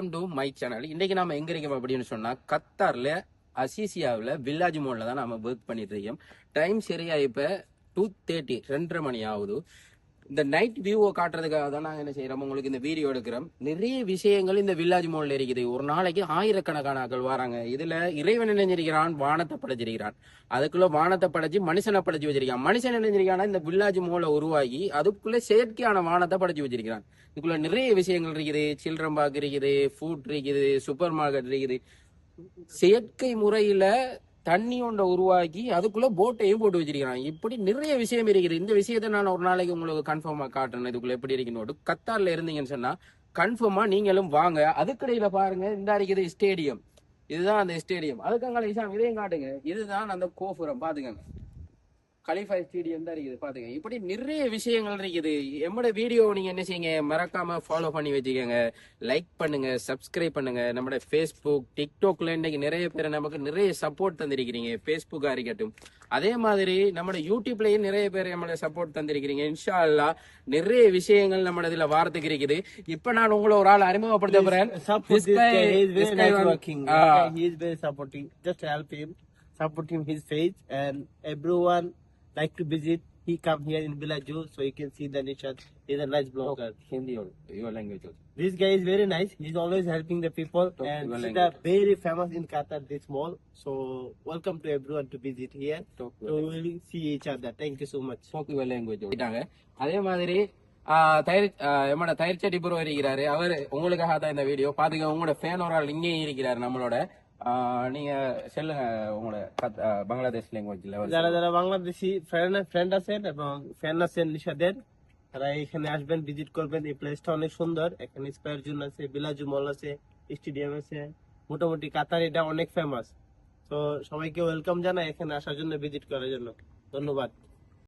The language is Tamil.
Welcome to my channel. இன்னைக்கு நாம எங்க இருக்கோம் அப்படின்னு சொன்னா கத்தார்ல அசிசியாவில் வில்லாஜ் மோல்ல தான் நாம ஒர்க் பண்ணிட்டு இருக்கோம். டைம் சரியா இப்ப 2:30 2:30 மணி ஆகுது. இந்த நைட் வியூவை காட்டுறதுக்காக தான் நாங்க என்ன செய்யறோம், உங்களுக்கு இந்த வீடியோ எடுக்கிறோம். நிறைய விஷயங்கள் இந்த வில்லாஜ் மோல்ல இருக்குது. ஒரு நாளைக்கு ஆயிரக்கணக்கான ஆட்கள் வராங்க. இதுல இறைவன் நினைஞ்சிருக்கிறான், வானத்தை படைச்சிருக்கிறான். அதுக்குள்ள வானத்தை படைச்சு மனுஷனை படைச்சு வச்சிருக்கான். மனுஷன் நினைஞ்சிருக்கானா இந்த வில்லாஜ் மோலை உருவாகி அதுக்குள்ள செயற்கையான வானத்தை படைச்சு வச்சிருக்கிறான். இதுக்குள்ள நிறைய விஷயங்கள் இருக்குது. சில்ட்ரன் பார்க் இருக்குது, ஃபுட் இருக்குது, சூப்பர் மார்க்கெட் இருக்குது. செயற்கை முறையில தண்ணி ஒன்றை உருவாக்கி அதுக்குள்ள போட்டையும் போட்டு வச்சிருக்கிறான். இப்படி நிறைய விஷயம் இருக்குது. இந்த விஷயத்த நான் ஒரு நாளைக்கு உங்களுக்கு கன்ஃபார்மா காட்டுறேன். இதுக்குள்ள எப்படி இருக்கணும். கத்தார்ல இருந்தீங்கன்னு சொன்னா கன்ஃபார்மா நீங்களும் வாங்க. அதுக்கடையில பாருங்க, இந்த இருக்குது ஸ்டேடியம். இதுதான் அந்த ஸ்டேடியம். அதுக்காக இசாம் இதையும் காட்டுங்க. இதுதான் அந்த கோபுரம். பாத்துக்கங்க, கலிஃபா ஸ்டேடியம் தான் இருக்குது. பாத்துங்க, இப்படி நிறைய விஷயங்கள் இருக்குது. நம்மளோட வீடியோ நீங்க என்ன செய்யுங்க, மறக்காம ஃபாலோ பண்ணி வச்சுக்கோங்க, லைக் பண்ணுங்க, சப்ஸ்கிரைப் பண்ணுங்க. நம்மளோட ஃபேஸ்புக், டிக்டாக்ல இன்னைக்கு நிறைய பேர் நமக்கு நிறைய சப்போர்ட் தந்திருக்கிறீங்க. ஃபேஸ்புக்கா இருக்கட்டும், அதே மாதிரி நம்மளோட யூடியூப்லயும் நிறைய பேர் நம்மளோட சப்போர்ட் தந்திருக்கிறீங்க. இன்ஷா அல்லாஹ் நிறைய விஷயங்கள் நம்ம இதுல வாரத்துக்கு இருக்குது. இப்ப நான் உங்களை ஒரு ஆள் அறிமுகப்படுத்த போறேன். Support him his page, and everyone like to visit. He come here in Village, so you can see the nature. He's a nice blogger. Hindi or your language also. This guy is very nice. He's always helping the people, and he's very famous in Qatar, this mall. So welcome to everyone to visit here. So we will see each other. Thank you so much. Talk your language. அதே மாதிரி நம்மளோட தயிர்ச்சட்டி ப்ரோ இருக்கிறாரு. அவர் உங்களுக்காக தான் இந்த வீடியோ. பாத்துக்க, உங்களோட ஃபேன் ஒரு ஆள் இங்கேயும் இருக்கிறாரு நம்மளோட. நீங்க சொல்லுங்க உங்களோட বাংলাদেশ ল্যাঙ্গুয়েজে। যারা যারা বাংলাদেশি ফ্রেন্ড আছেন এবং ফ্যান আছেন নিশাদের, তারা এখানে আসবেন, ভিজিট করবেন। এই প্লেসটা অনেক সুন্দর। এখানে স্কয়ার জোন আছে, বিলাজু মল আছে, স্টেডিয়াম আছে। মোটামুটি কাতার এটা অনেক ফেমাস। তো সবাইকে ওয়েলকাম জানাই এখানে আসার জন্য, ভিজিট করার জন্য। ধন্যবাদ।